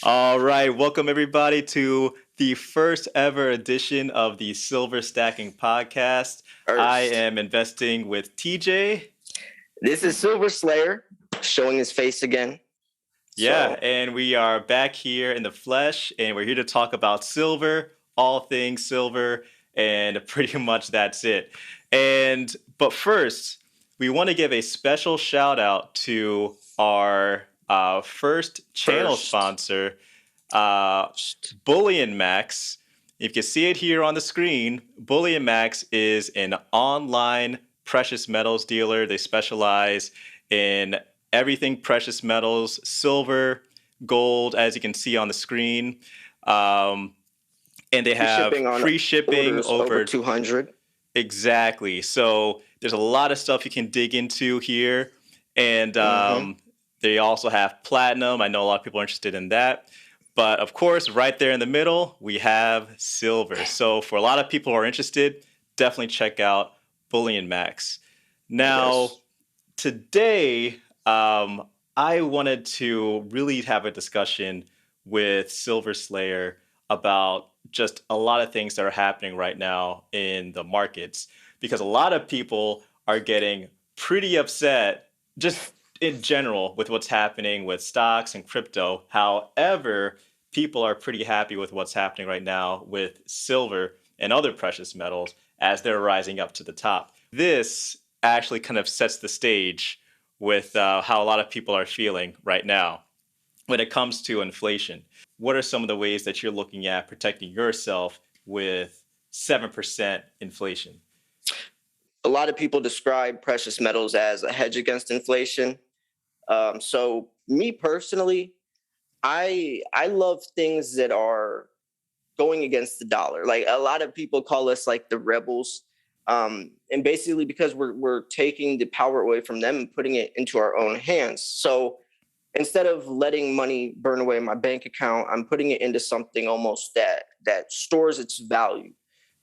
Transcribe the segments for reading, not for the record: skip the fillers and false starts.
All right, welcome everybody to the first ever edition of the Silver Stacking Podcast. I First, am investing with TJ. this is Silver Slayer showing his face again. Yeah, So, and we are back here in the flesh, and we're here to talk about silver, all things silver, and pretty much that's it. But first, we want to give a special shout out to our first channel first, sponsor, uh, Bullion Max. You can see it here on the screen. Bullion Max is an online precious metals dealer. They specialize in everything precious metals, silver, gold, as you can see on the screen. Um, and they free have shipping on free shipping orders over over 200. exactly. So there's a lot of stuff you can dig into here. And Mm-hmm. they also have platinum. I know a lot of people are interested in that. But of course, right there in the middle, we have silver. So for a lot of people who are interested, definitely check out Bullion Max. Now, Yes. today, I wanted to really have a discussion with Silver Slayer about just a lot of things that are happening right now in the markets because a lot of people are getting pretty upset just in general with what's happening with stocks and crypto. However, people are pretty happy with what's happening right now with silver and other precious metals as they're rising up to the top. This actually kind of sets the stage with how a lot of people are feeling right now when it comes to inflation. What are some of the ways that you're looking at protecting yourself with 7% inflation? A lot of people describe precious metals as a hedge against inflation. So, me personally, I love things that are going against the dollar. Like a lot of people call us like the rebels. And basically because we're taking the power away from them and putting it into our own hands. So instead of letting money burn away in my bank account, I'm putting it into something almost that stores its value,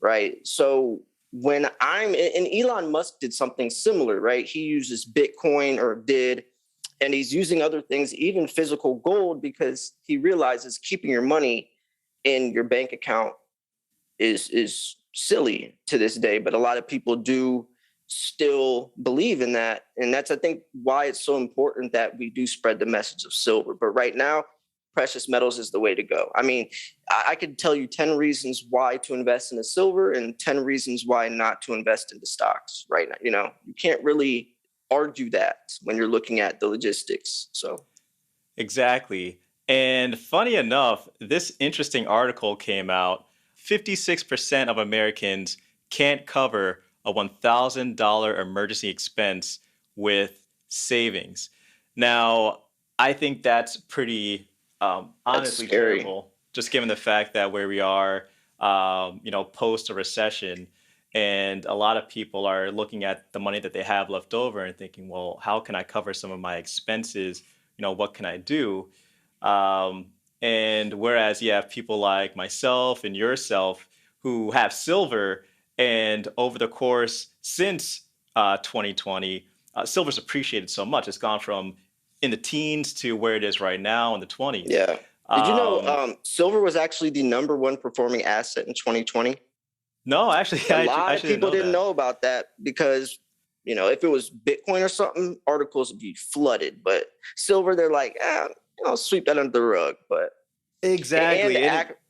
right? So when I'm and Elon Musk did something similar, right? He uses Bitcoin or did, and he's using other things, even physical gold, because he realizes keeping your money in your bank account is silly to this day. But a lot of people do still believe in that, and that's I think why it's so important that we do spread the message of silver. But right now, precious metals is the way to go. I mean, I could tell you 10 reasons why to invest in the silver and 10 reasons why not to invest into stocks right now. You can't really argue that when you're looking at the logistics. So Exactly. And funny enough, this interesting article came out. 56% of Americans can't cover a $1,000 emergency expense with savings. Now, I think that's pretty that's honestly scary. terrible, just given the fact that where we are, post a recession, and a lot of people are looking at the money that they have left over and thinking, well, how can I cover some of my expenses? What can I do? Um, and whereas you have people like myself and yourself who have silver, and over the course since 2020, silver's appreciated so much. It's gone from in the teens to where it is right now in the 20s. Yeah. Did you know Um, silver was actually the number one performing asset in 2020? no, actually, A I lot of actually didn't people know didn't that. know about that because, if it was Bitcoin or something, articles would be flooded. But silver, they're like, sweep that under the rug. But and Exactly.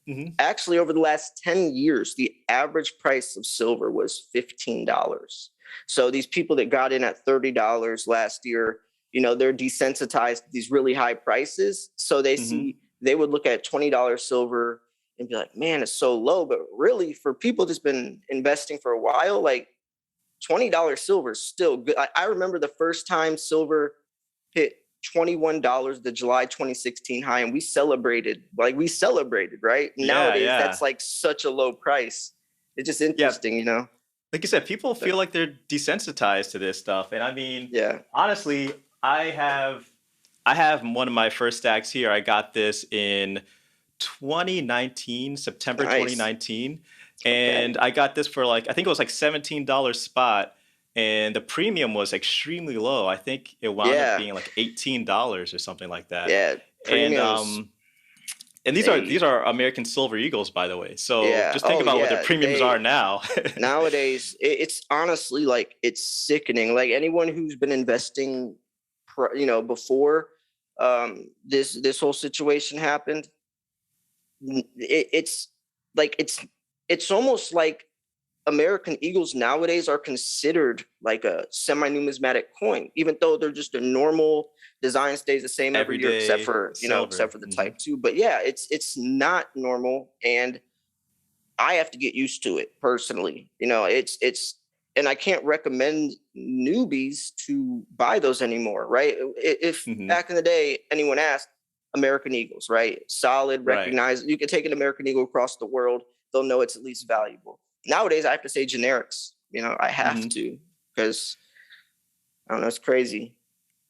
Mhm. actually, over the last 10 years, the average price of silver was $15. So these people that got in at $30 last year, they're desensitized to these really high prices. So they would look at $20 silver and be like, man, it's so low. But really, for people that's been investing for a while, like $20 silver is still good. I remember the first time silver hit $21, the July 2016 high, and we celebrated, right? Yeah, Nowadays, that's yeah. like such a low price. It's just Yeah, interesting. like you said, people But feel like they're desensitized to this stuff. And I mean, yeah, honestly, I have one of my first stacks here. I got this in 2019, September nice. 2019. Okay. And I got this for like I think it was like $17 spot. And the premium was extremely low. I think it wound up Yeah, being like $18 or something like that. yeah. And Premiums. And They these are American Silver Eagles, by the way. So yeah. just think Oh about what their yeah. premiums are They now. nowadays it's honestly like it's sickening. Like anyone who's been investing, before this whole situation happened, it's like it's almost like American Eagles nowadays are considered like a semi-numismatic coin, even though they're just a normal design, stays the same every year, except Everyday for silver. the Hmm. type 2. But yeah, it's not normal, and I have to get used to it personally. And I can't recommend newbies to buy those anymore, right? If Hmm. back in the day anyone asked, American Eagles, right? Solid, Right. recognized. You can take an American Eagle across the world, they'll know it's at least valuable. Nowadays, I have to say generics. I have Hmm. to because I don't know, it's crazy.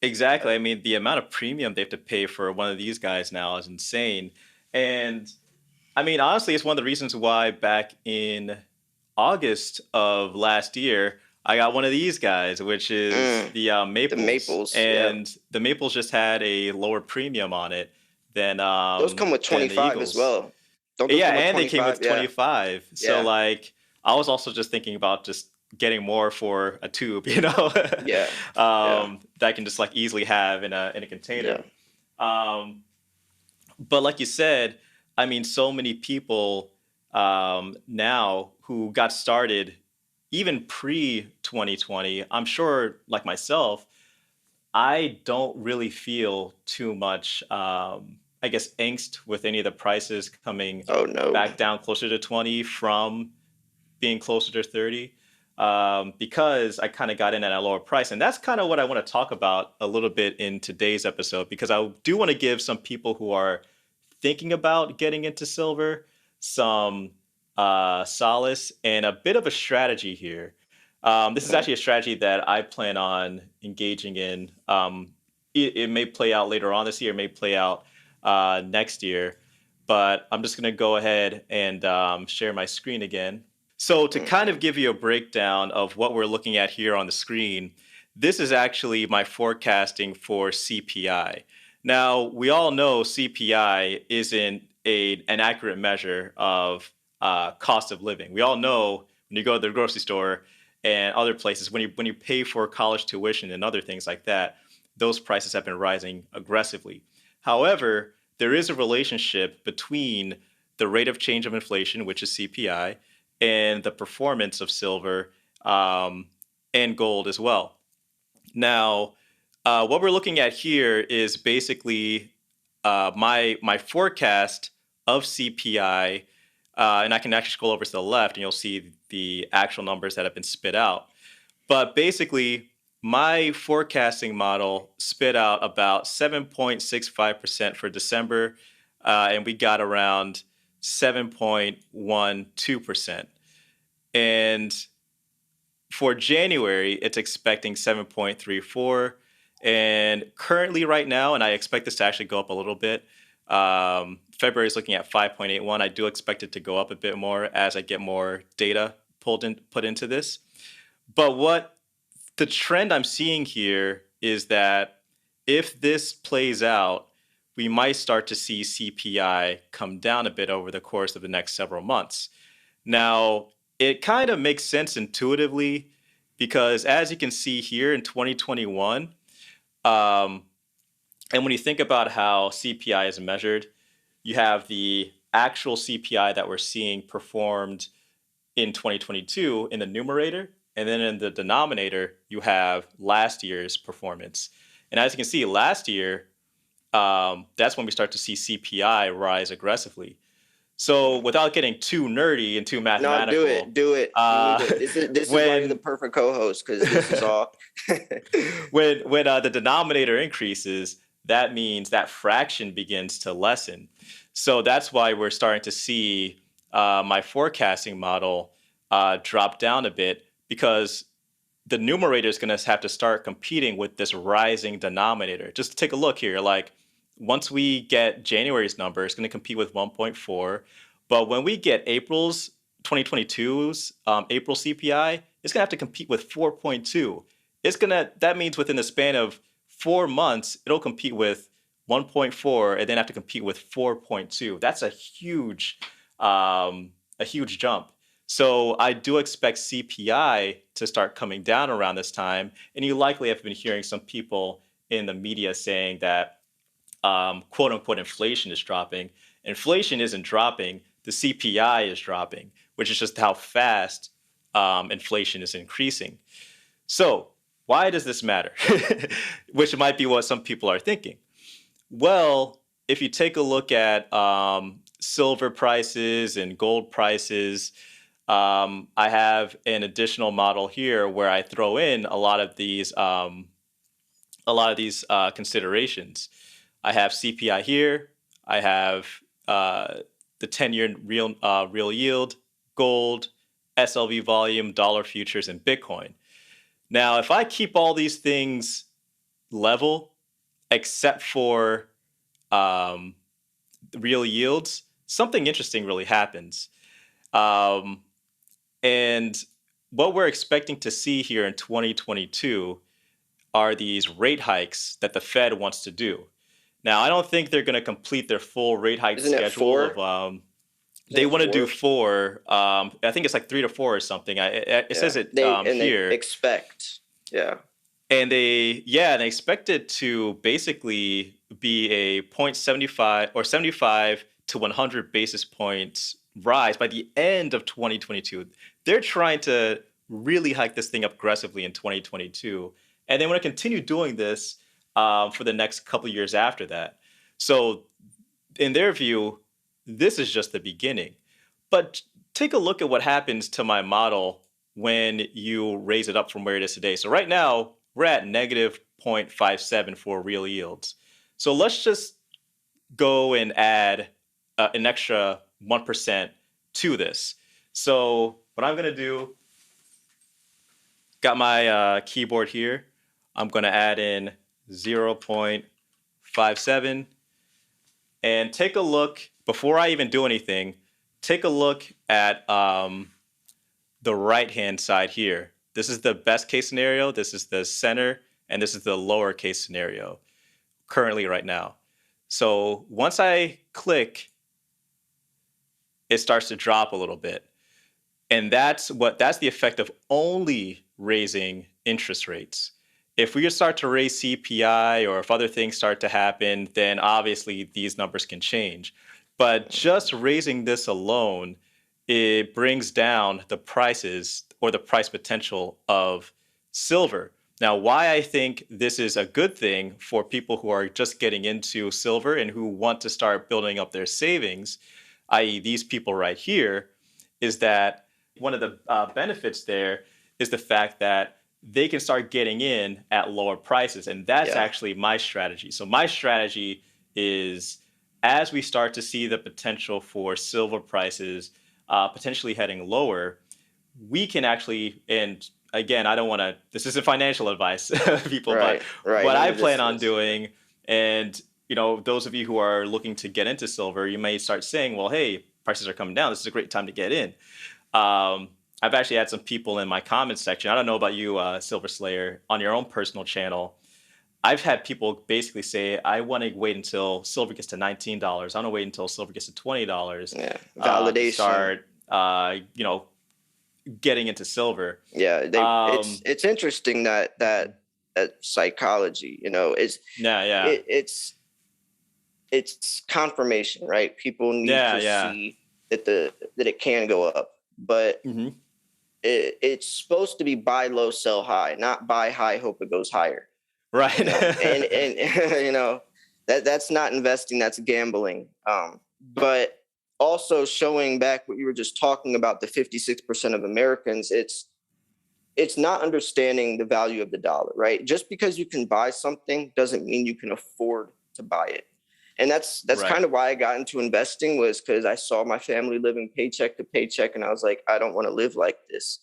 Exactly. I mean, the amount of premium they have to pay for one of these guys now is insane. And I mean, honestly, it's one of the reasons why back in August of last year, I got one of these guys, which is Mm, the the Maples. Maples, yeah. And the Maples just had a lower premium on it Those come with than the 25 as Eagles. well. Don't those Yeah, come with and they came 25? with Yeah, 25. So yeah, like I was also just thinking about just getting more for a tube, yeah, yeah, that I can just like easily have in a yeah. container. Um, but like you said, I mean, so many people now who got started even pre 2020, I'm sure, like myself, I don't really feel too much, I guess, angst with any of the prices coming Oh no. back down closer to 20 from being closer to 30, because I kind of got in at a lower price. And that's kind of what I want to talk about a little bit in today's episode, because I do want to give some people who are thinking about getting into silver some solace and a bit of a strategy here. This is Mhm. actually a strategy that I plan on engaging in. It may play out later on this year, it may play out next year, but I'm just going to go ahead and share my screen again. So, to kind of Mhm. give you a breakdown of what we're looking at here on the screen, this is actually my forecasting for CPI. Now, we all know CPI isn't an accurate measure of cost of living. We all know when you go to the grocery store and other places, when you pay for college tuition and other things like that, those prices have been rising aggressively. However, there is a relationship between the rate of change of inflation, which is CPI, and the performance of silver um, and gold as well. Now, what we're looking at here is basically my forecast of CPI, and I can actually scroll over to the left, and you'll see the actual numbers that have been spit out. But basically, my forecasting model spit out about 7.65% for December, and we got around 7.12%. And for January, it's expecting 7.34. And currently, right now, and I expect this to actually go up a little bit. February is looking at 5.81. I do expect it to go up a bit more as I get more data put into this. But what the trend I'm seeing here is that if this plays out, we might start to see CPI come down a bit over the course of the next several months. Now, it kind of makes sense intuitively because as you can see here in 2021, um, and when you think about how CPI is measured, you have the actual CPI that we're seeing performed in 2022 in the numerator, and then in the denominator, you have last year's performance. And as you can see, last year, that's when we start to see CPI rise aggressively. So without getting too nerdy and too No, do it, mathematical, do it. You need uh, to. This is why you're the when perfect co-host because this is all. when the denominator increases, that means that fraction begins to lessen. So that's why we're starting to see my forecasting model drop down a bit because the numerator is going to have to start competing with this rising denominator. Just take a look here. Like once we get January's number, it's going to compete with 1.4. But when we get April's 2022's April CPI, it's going to have to compete with 4.2. That means within the span of 4 months, it'll compete with 1.4, and then have to compete with 4.2. That's a huge jump. So I do expect CPI to start coming down around this time, and you likely have been hearing some people in the media saying that quote unquote inflation is dropping. Inflation isn't dropping, the CPI is dropping, which is just how fast inflation is increasing. So, why does this matter? Which might be what some people are thinking. Well, if you take a look at silver prices and gold prices, I have an additional model here where I throw in a lot of these considerations. I have CPI here. I have the 10-year real yield, gold, SLV volume, dollar futures, and Bitcoin. Now, if I keep all these things level, except for um, real yields, something interesting really happens. Um, and what we're expecting to see here in 2022 are these rate hikes that the Fed wants to do. Now, I don't think they're going to complete their full rate hike Isn't it schedule of 4? Isn't they it want to do 4? 4. I think it's like 3 to 4 or something. It Yeah. says it They here, expect. Yeah. and they expect it to basically be a 0.75 or 75 to 100 basis points rise by the end of 2022. They're trying to really hike this thing up aggressively in 2022, and they want to continue doing this for the next couple of years after that. So in their view, this is just the beginning. But take a look at what happens to my model when you raise it up from where it is today. So right now, we're at negative 0.57 for real yields. So let's just go and add an extra 1% to this. So what I'm going to do, got my keyboard here. I'm going to add in 0.57 and take a look, before I even do anything, take a look at the right-hand side here. This is the best case scenario, this is the center, and this is the lower case scenario currently right now. So once I click, it starts to drop a little bit. And that's the effect of only raising interest rates. If we start to raise CPI or if other things start to happen, then obviously these numbers can change. But just raising this alone, it brings down the prices or the price potential of silver. Now, why I think this is a good thing for people who are just getting into silver and who want to start building up their savings, i.e., these people right here, is that one of the benefits there is the fact that they can start getting in at lower prices. And that's Yeah. actually my strategy. So my strategy is, as we start to see the potential for silver prices potentially heading lower, we can actually, and again, I don't want to, this isn't financial advice, people, but Right. what None I of this plan on is. doing, and those of you who are looking to get into silver, you may start saying, well, hey, prices are coming down. This is a great time to get in. I've actually had some people in my comments section. I don't know about you, Silver Slayer, on your own personal channel. I've had people basically say, I want to wait until silver gets to $19. I want to wait until silver gets to $20 Yeah. to Validation. start, getting into silver. Yeah. It's interesting that psychology, Yeah, yeah, it's confirmation, right? People need yeah, to yeah. see that it can go up, but Hmm. it's supposed to be buy low, sell high, not buy high, hope it goes higher. Right. And that's not investing, that's gambling. But also showing back what you were just talking about, the 56% of Americans, it's not understanding the value of the dollar, right? Just because you can buy something doesn't mean you can afford to buy it. And that's Right. kind of why I got into investing, was because I saw my family living paycheck to paycheck, and I was like, I don't want to live like this.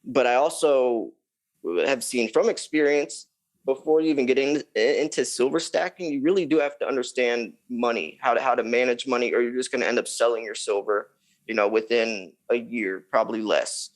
But I also have seen from experience, before you even get into silver stacking, you really do have to understand money, how to manage money, or you're just going to end up selling your silver, within a year, probably less.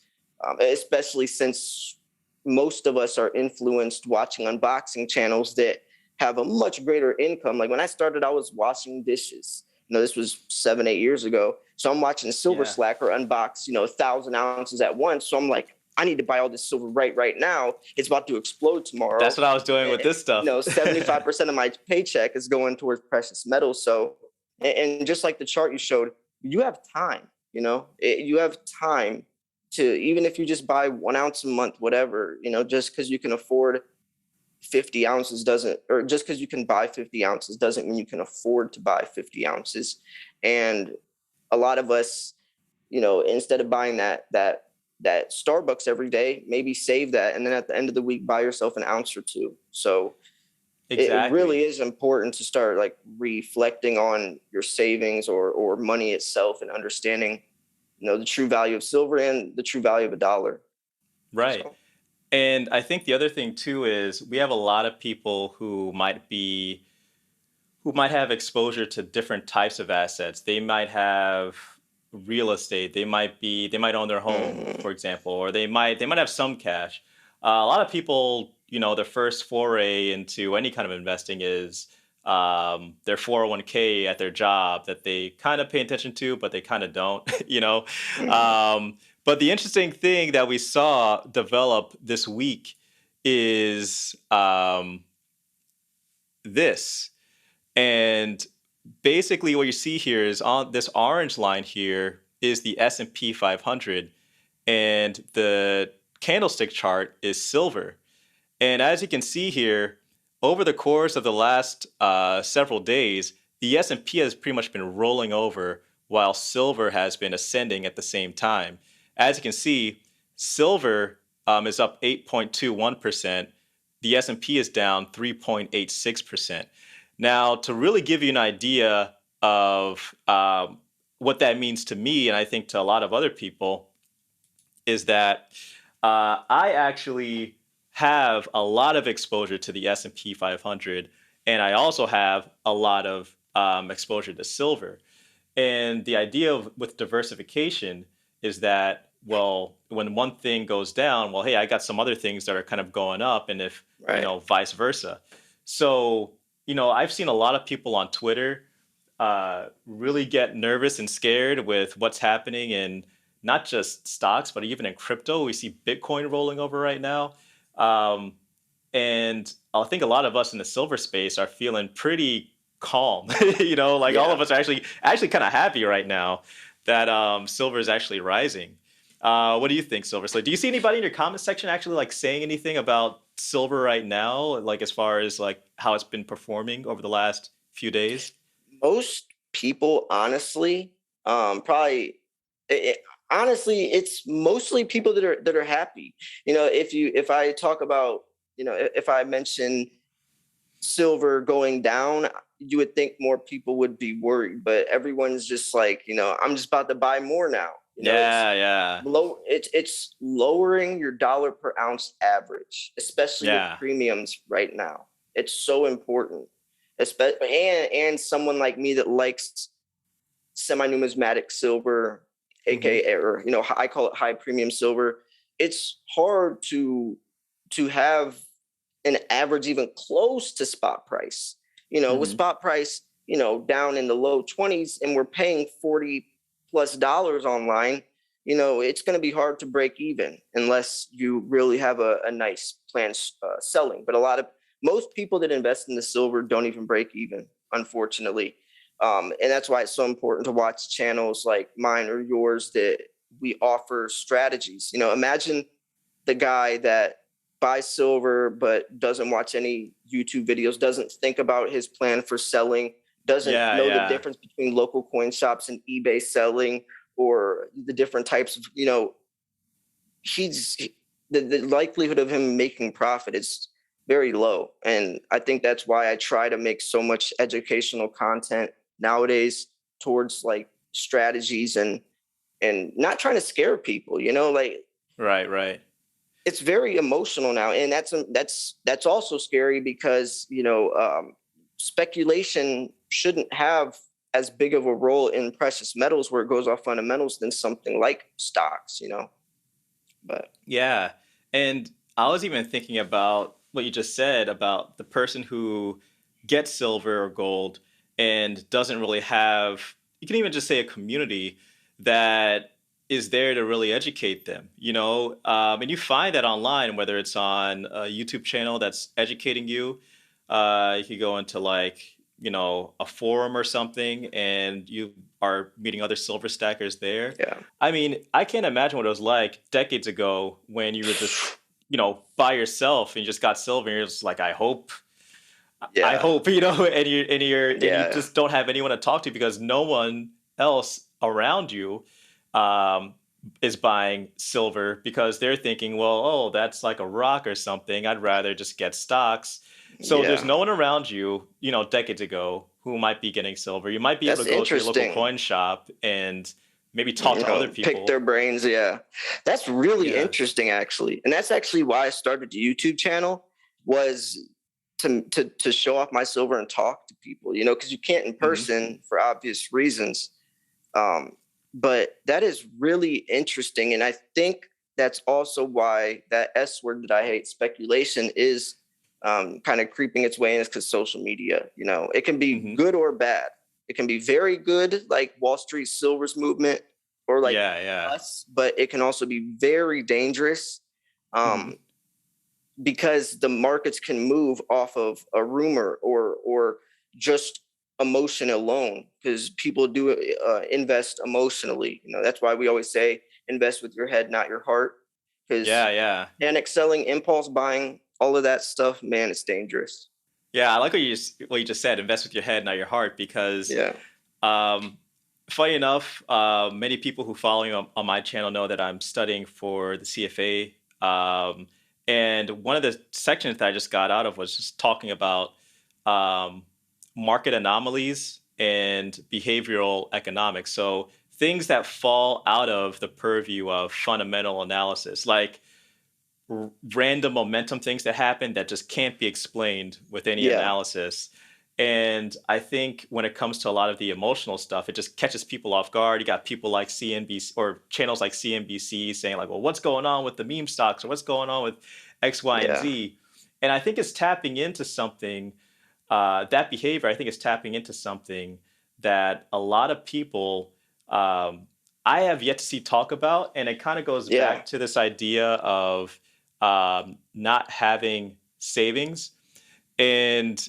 Especially since most of us are influenced watching unboxing channels that have a much greater income. Like when I started, I was washing dishes. This was 7, 8 years ago. So I'm watching Silver Yeah. Slacker unbox, 1,000 ounces at once. So I'm like, I need to buy all this silver right now. It's about to explode That's tomorrow. what I was doing with this stuff. 75% of my paycheck is going towards precious metals. So, and just like the chart you showed, you have time, you have time to, even if you just buy 1 ounce a month, whatever, just because you can afford 50 ounces doesn't, or just because you can buy 50 ounces doesn't mean you can afford to buy 50 ounces. And a lot of us, instead of buying that Starbucks every day, maybe save that, and then at the end of the week buy yourself an ounce or two. So it really Exactly. is important to start like reflecting on your savings or money itself, and understanding the true value of silver and the true value of a dollar. Right. So And I think the other thing too is we have a lot of people who might have exposure to different types of assets. They might have real estate. They might own their home, mhm. for example, or they might have some cash. A lot of people, their first foray into any kind of investing is their 401k at their job that they kind of pay attention to, but they kind of don't, Mhm. Um, but the interesting thing that we saw develop this week is this. And basically what you see here is on this orange line here is the S&P 500, and the candlestick chart is silver. And as you can see here, over the course of the last several days, the S&P has pretty much been rolling over while silver has been ascending at the same time. As you can see, silver is up 8.21%. The S&P is down 3.86%. Now, to really give you an idea of what that means to me, and I think to a lot of other people, is that I actually have a lot of exposure to the S&P 500, and I also have a lot of exposure to silver. And the idea with diversification is that, well, when one thing goes down, well, hey, I got some other things that are kind of going up, and if, Right. vice versa. So, I've seen a lot of people on Twitter really get nervous and scared with what's happening in not just stocks, but even in crypto. We see Bitcoin rolling over right now. Um, and I think a lot of us in the silver space are feeling pretty calm. Like all Yeah. of us are actually kind of happy right now that silver is actually rising. What do you think, Silver? So, do you see anybody in your comment section actually like saying anything about silver right now, like as far as like how it's been performing over the last few days? Most people, honestly, probably, it, honestly, it's mostly people that are happy. If I talk about, if I mention silver going down, you would think more people would be worried, but everyone's just like, I'm just about to buy more now. It's Yeah, yeah, low. It's lowering your dollar per ounce average, especially with yeah, premiums right now. It's so important, especially and someone like me that likes semi-numismatic silver, hmm, aka, or I call it high premium silver. It's hard to have an average even close to spot price. With hmm. spot price, down in the low 20s, and we're paying $40+ online. It's going to be hard to break even unless you really have a nice plan selling. But most people that invest in the silver don't even break even, unfortunately. And that's why it's so important to watch channels like mine or yours that we offer strategies. Imagine the guy that buys silver but doesn't watch any YouTube videos, doesn't think about his plan for selling, doesn't Yeah, know the yeah, difference between local coin shops and eBay selling, or the different types of, he's the likelihood of him making profit is very low. And I think that's why I try to make so much educational content nowadays towards like strategies, and not trying to scare people, like right, right. it's very emotional now, and that's also scary because speculation shouldn't have as big of a role in precious metals where it goes off fundamentals than something like stocks. But Yeah. And I was even thinking about what you just said about the person who get silver or gold and doesn't really have, you can even just say a community that is there to really educate them, you know? And you find that online, whether it's on a YouTube channel that's educating you, you could go into like, you know, a forum or something and you are meeting other silver stackers there. Yeah. I mean, I can't imagine what it was like decades ago when you were just, you know, by yourself and you just got silver and you're just like, I Yeah. hope, you know, and you Yeah. just don't have anyone to talk to because no one else around you um, is buying silver because they're thinking, well, oh, that's like a rock or something. I'd rather just get stocks. So there's Yeah. no one around you, you know, decades ago who might be getting silver. You might be able That's to go to your local interesting. coin shop and maybe talk to other Pick their people. brains. Yeah, that's really Yeah. interesting, actually, and that's actually why I started the YouTube channel, was to show off my silver and talk to people. Because you can't in Hmm. person for obvious reasons. Um, but that is really interesting, and I think that's also why that S word that I hate, speculation, is kind of creeping its way in, is because social media. It can be Hmm. good or bad. It can be very good, like Wall Street Silver's movement, or like Yeah. Yeah. us, but it can also be very dangerous, Hmm. um, because the markets can move off of a rumor, or just emotion alone, because people do invest emotionally. That's why we always say invest with your head, not your heart, because Yeah. Yeah. panic selling, impulse buying, all of that stuff, man, it's dangerous. Yeah, I like what you just said. Invest with your head, not your heart, because Yeah. um, funny enough, many people who follow me on my channel know that I'm studying for the CFA. And one of the sections that I just got out of was just talking about um, market anomalies and behavioral economics. So things that fall out of the purview of fundamental analysis, like random momentum things that happen that just can't be explained with any Yeah. analysis. And I think when it comes to a lot of the emotional stuff, it just catches people off guard. You got people like CNBC or channels like CNBC saying like, well, what's going on with the meme stocks or what's going on with X, Y, and Yeah. Z? And I think it's tapping into something, that behavior, I think is tapping into something that a lot of people, I have yet to see talk about. And it kind of goes Yeah. back to this idea of not having savings. And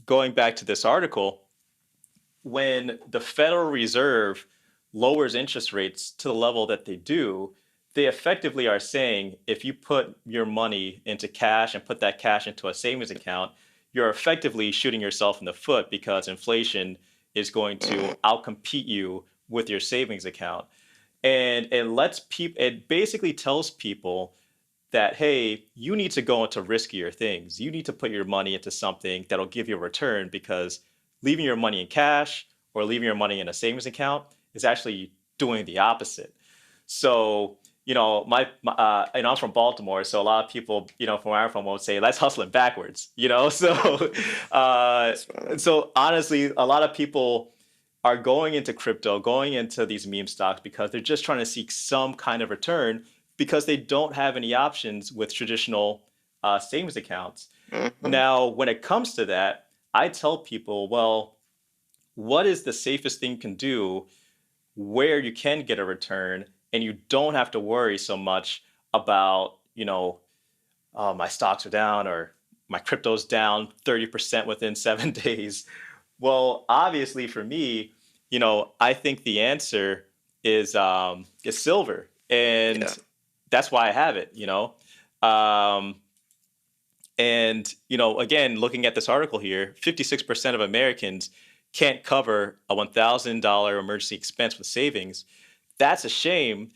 going back to this article, when the Federal Reserve lowers interest rates to the level that they do, they effectively are saying if you put your money into cash and put that cash into a savings account, you're effectively shooting yourself in the foot because inflation is going to Mhm. outcompete you with your savings account. And it basically tells people that, hey, you need to go into riskier things. You need to put your money into something that'll give you a return because leaving your money in cash or leaving your money in a savings account is actually doing the opposite. So, you know, and I'm from Baltimore, so a lot of people, you know, from where I'm from, won't say, "Let's hustle it backwards," you know. So, uh, That's fine. so honestly, a lot of people are going into crypto, going into these meme stocks because they're just trying to seek some kind of return because they don't have any options with traditional savings accounts. Hmm. Now, when it comes to that, I tell people, well, what is the safest thing you can do where you can get a return and you don't have to worry so much about, you know, oh, my stocks are down or my crypto's down 30% within 7 days. Well, obviously for me, you know, I think the answer is silver, Yeah. and that's why I have it. You know, um, and you know, again, looking at this article here, 56% of Americans can't cover a $1,000 emergency expense with savings. That's a shame.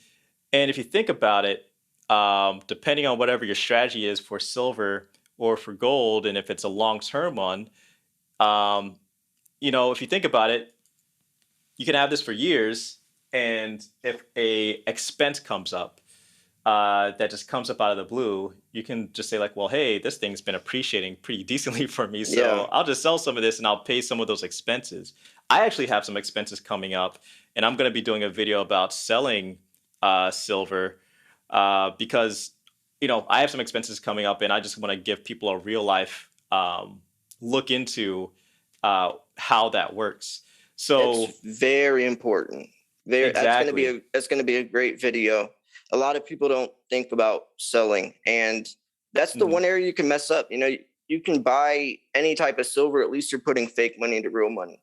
And if you think about it, depending on whatever your strategy is for silver or for gold, and if it's a long-term one, um, you know, if you think about it, you can have this for years, and if a expense comes up that just comes up out of the blue, you can just say like, well, hey, this thing's been appreciating pretty decently for me, Yeah. so I'll just sell some of this and I'll pay some of those expenses. I actually have some expenses coming up, and I'm going to be doing a video about selling silver because you know I have some expenses coming up, and I just want to give people a real life look into how that works. That's So very important. exactly. That's gonna be a great video. A lot of people don't think about selling, and that's the Hmm. one area you can mess up. You can buy any type of silver. At least you're putting fake money into real money.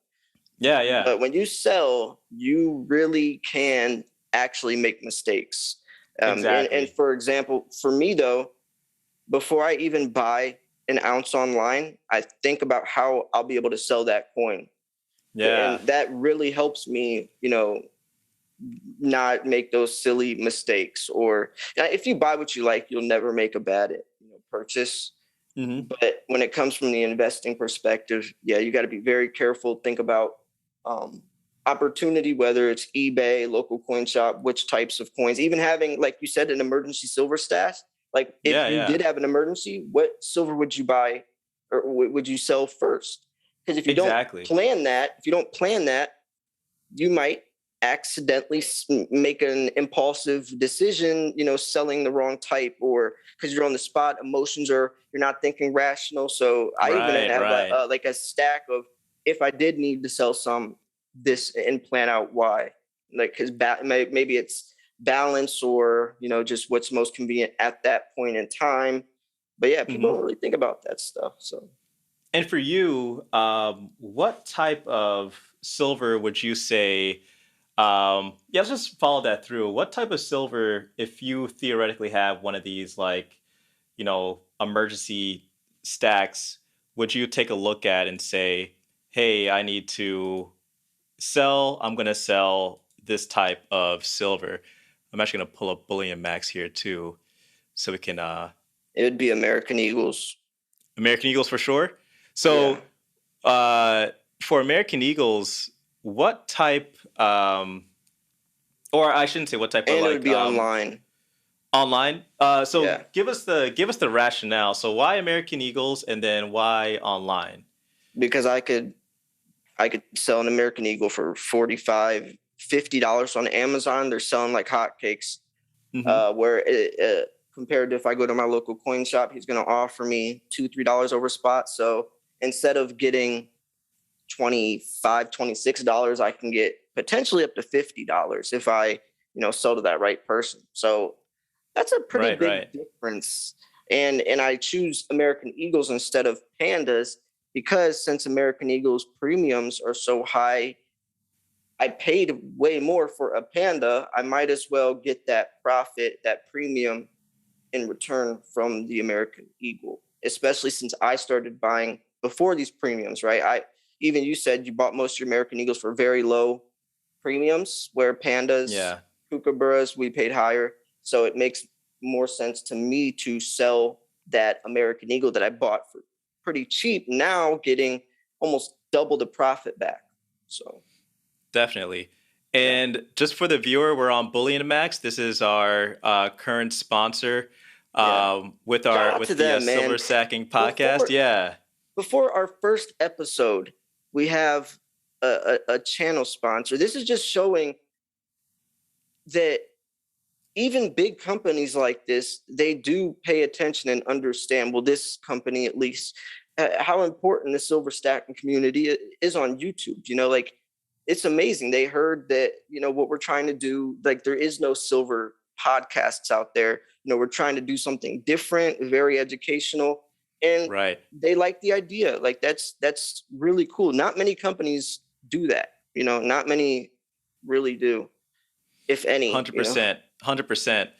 Yeah, yeah, But when you sell, you really can actually make mistakes. And exactly. for example, for me though, before I even buy an ounce online, I think about how I'll be able to sell that coin. Yeah, And that really helps me, not make those silly mistakes. Or if you buy what you like, you'll never make a bad purchase. hmm, But when it comes from the investing perspective, yeah, you got to be very careful. Think about um, opportunity, whether it's eBay, local coin shop, which types of coins, even having, like you said, an emergency silver stash. Like if yeah, you yeah, did have an emergency, what silver would you buy or would you sell first? Because exactly. if you don't plan that, you might accidentally make an impulsive decision, selling the wrong type, or because you're on the spot, emotions, or you're not thinking rational. So I even Right, have right. like a stack of, if I did need to sell some, this, and plan out why. Like, because maybe it's balance, or just what's most convenient at that point in time. But yeah, people Hmm. don't really think about that stuff. So And for you, what type of silver would you say? Yeah, let's just follow that through. What type of silver, if you theoretically have one of these, like, emergency stacks, would you take a look at and say, hey, I need to sell, I'm going to sell this type of silver? I'm actually going to pull up Bullion Max here too, so we can, it would be American Eagles. American Eagles for sure. Yeah, So, uh, for American Eagles, what type, or I shouldn't say what type, but and it would like be online. online. So Yeah, give us the rationale. So why American Eagles, and then why online? because I could sell an American Eagle for 45, $50 on Amazon. They're selling like hotcakes. Hmm. Compared to if I go to my local coin shop, he's going to offer me $2, $3 over spot. So instead of getting 25, $26, I can get potentially up to $50 if I, sell to that right person. So that's a pretty Right, big right. difference. And I choose American Eagles instead of Pandas because since American Eagles premiums are so high, I paid way more for a Panda. I might as well get that profit, that premium in return from the American Eagle, especially since I started buying before these premiums, right? Even you said you bought most of your American Eagles for very low premiums, where Pandas, Yeah. Kookaburras, we paid higher. So it makes more sense to me to sell that American Eagle that I bought for pretty cheap, now getting almost double the profit back. So Definitely. yeah. And just for the viewer, we're on Bullion Max. This is our current sponsor, Yeah. with Shout our out to with the them, Silver man. Sacking podcast. Before Yeah. before our first episode, we have a channel sponsor. This is just showing that even big companies like this, they do pay attention and understand. Well, this company at least, how important the silver stacking community is on YouTube. Like, it's amazing. They heard that what we're trying to do. Like, there is no silver podcasts out there. We're trying to do something different, very educational, and Right. they like the idea. Like, that's really cool. Not many companies do that. Not many really do, if any. 100%. 100%.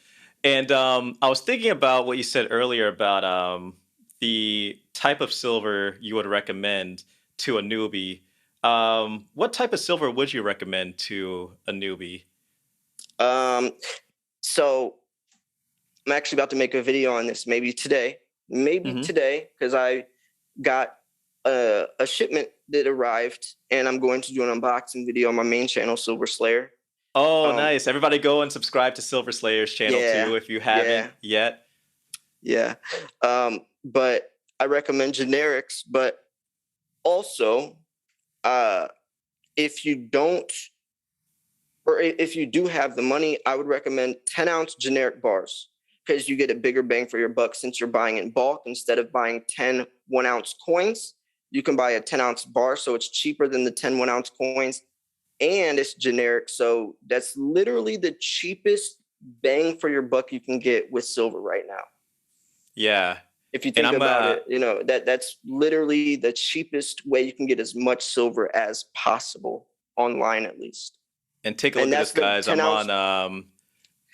And I was thinking about what you said earlier about the type of silver you would recommend to a newbie. What type of silver would you recommend to a newbie? Um, so I'm actually about to make a video on this maybe Hmm. today, because I got a shipment that arrived, and I'm going to do an unboxing video on my main channel, Silver Slayer. Oh, Um, nice. Everybody go and subscribe to Silver Slayer's channel yeah, too if you haven't yeah, yet. yeah. But I recommend generics, but also, uh, if you don't, or if you do have the money, I would recommend 10-ounce generic bars, because you get a bigger bang for your buck since you're buying in bulk instead of buying 10 1-ounce coins. You can buy a 10-ounce bar, so it's cheaper than the 10 1-ounce coins, and it's generic. So that's literally the cheapest bang for your buck you can get with silver right now. Yeah. If you And think about it, that's literally the cheapest way you can get as much silver as possible online, at least. and take a And look at that's this, the guys. 10 I'm ounce. on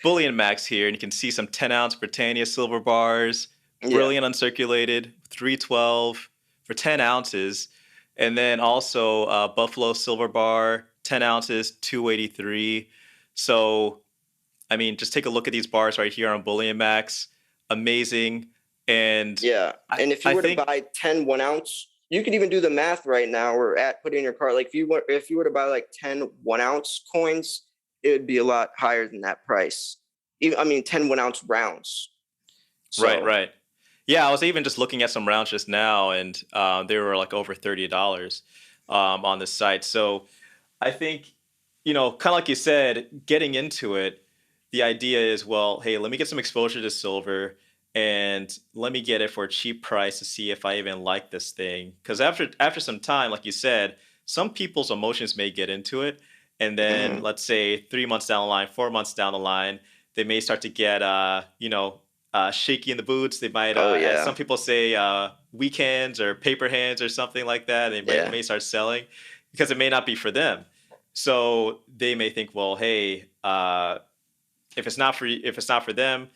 Bullion Max here, and you can see some 10-ounce Britannia silver bars, Yeah. brilliant uncirculated, 312 for 10 ounces. And then also Buffalo silver bar, 10 ounces, 283. So, I mean, just take a look at these bars right here on Bullion Max. Amazing. And Yeah. And if you I were to think, buy 10 1-ounce, you could even do the math right now or put in your cart. Like if you were to buy like 10 1-ounce coins, it would be a lot higher than that price. Even, I mean, 10 1-ounce rounds. right, So right. Yeah, I was even just looking at some rounds just now, and they were like over $30 on the site. So, I think, kind of like you said, getting into it, the idea is, well, hey, let me get some exposure to silver and let me get it for a cheap price to see if I even like this thing. Because after some time, like you said, some people's emotions may get into it, and then mhm. let's say 3 months down the line, 4 months down the line, they may start to get shaky in the boots. They might, Oh as some yeah. people say, weak hands or paper hands or something like that. They Yeah. may start selling because it may not be for them. So they may think, well, hey, if it's not for them,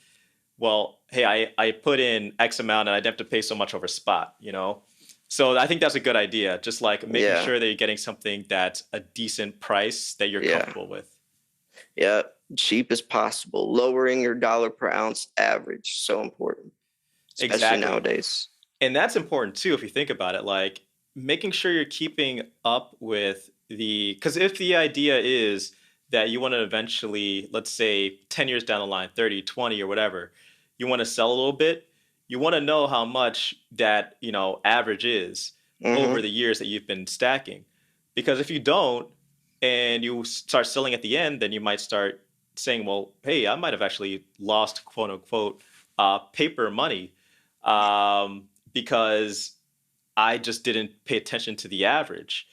well, hey, I put in X amount and I don't have to pay so much over spot. So I think that's a good idea. Just like making Yeah. sure that you're getting something that's a decent price that you're Yeah. comfortable with. Yeah. Cheap as possible. Lowering your dollar per ounce average. So important, especially Exactly. nowadays. And that's important too if you think about it, like making sure you're keeping up with because if the idea is that you want to eventually, let's say 10 years down the line, 30, 20 or whatever, you want to sell a little bit, you want to know how much that average is over Mm-hmm. the years that you've been stacking. Because if you don't and you start selling at the end, then you might start saying, well, hey, I might have actually lost, quote unquote, paper money, because I just didn't pay attention to the average.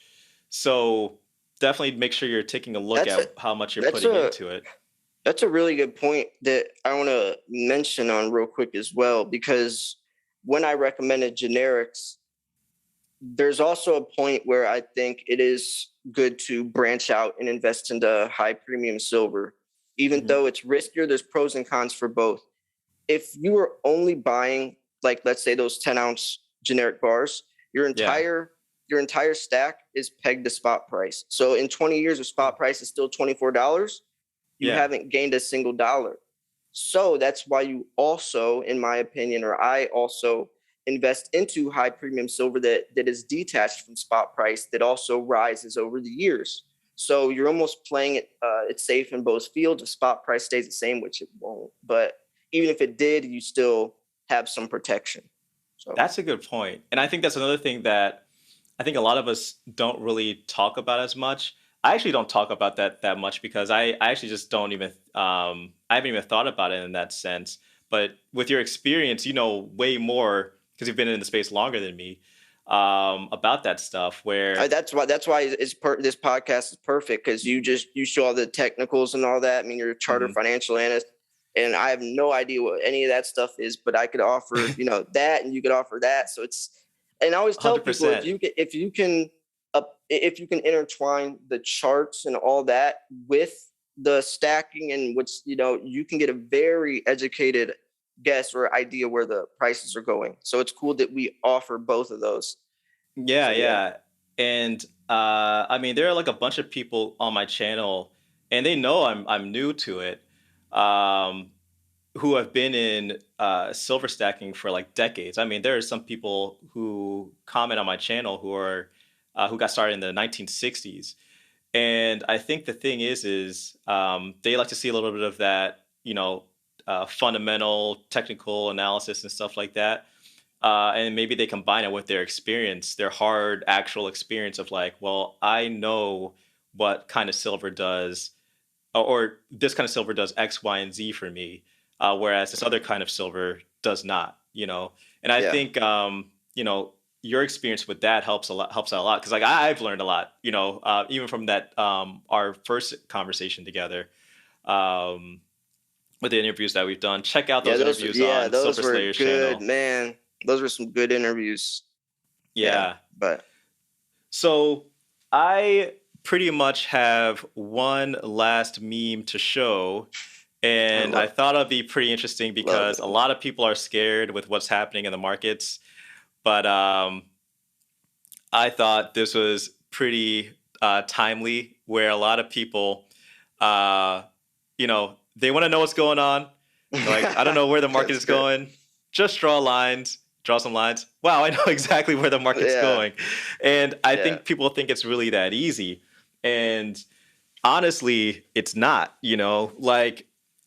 So definitely make sure you're taking a look That's a at how much you're that's putting a into it. That's a really good point that I want to mention on real quick as well, because when I recommended generics, there's also a point where I think it is good to branch out and invest into high premium silver. Even Hmm. though it's riskier, there's pros and cons for both. If you are only buying, like, let's say those 10-ounce generic bars, your Yeah. entire your entire stack is pegged to spot price. So in 20 years, the spot price is still $24. You Yeah. haven't gained a single dollar. So that's why you also, in my opinion, or I also invest into high premium silver that is detached from spot price that also rises over the years. So you're almost playing it. It's safe in both fields. If spot price stays the same, which it won't, but even if it did, you still have some protection. So That's a good point. And I think that's another thing that I think a lot of us don't really talk about as much. I actually don't talk about that much because I actually just don't even I haven't even thought about it in that sense. But with your experience, you know way more because you've been in the space longer than me, about that stuff. Where that's why this podcast is perfect, because you show all the technicals and all that. I mean, you're a charter Mhm. financial analyst, and I have no idea what any of that stuff is, but I could offer that, and you could offer that. So and I always tell people, 100%. if you can intertwine the charts and all that with the stacking, and which you can get a very educated guess or idea where the prices are going. So it's cool that we offer both of those. Yeah, So yeah. yeah. And I mean, there are like a bunch of people on my channel, and they know I'm new to it, um, who have been in silver stacking for like decades. I mean, there are some people who comment on my channel who got started in the 1960s, and I think the thing is they like to see a little bit of that, fundamental technical analysis and stuff like that. And maybe they combine it with their experience, their hard actual experience of like, well, I know what kind of silver does, or this kind of silver does X, Y, and Z for me, whereas this other kind of silver does not. And I Yeah. think, your experience with that helps out a lot because like I've learned a lot, even from that our first conversation together, um, with the interviews that we've done. Check out Yeah, those those interviews yeah, on those Silver were Slayer's good, channel. man. Those were some good interviews. Yeah, Yeah. but So I pretty much have one last meme to show, I and I love thought it'd be pretty interesting love because a memes. lot of people are scared with what's happening in the markets. But I thought this was pretty timely, where a lot of people, uh, they want to know what's going on. They're like, I don't know where the market That's is good. going. Just draw lines, draw some lines. Wow, I know exactly where the market's Yeah, going. And I yeah, think people think it's really that easy. And honestly, it's not, like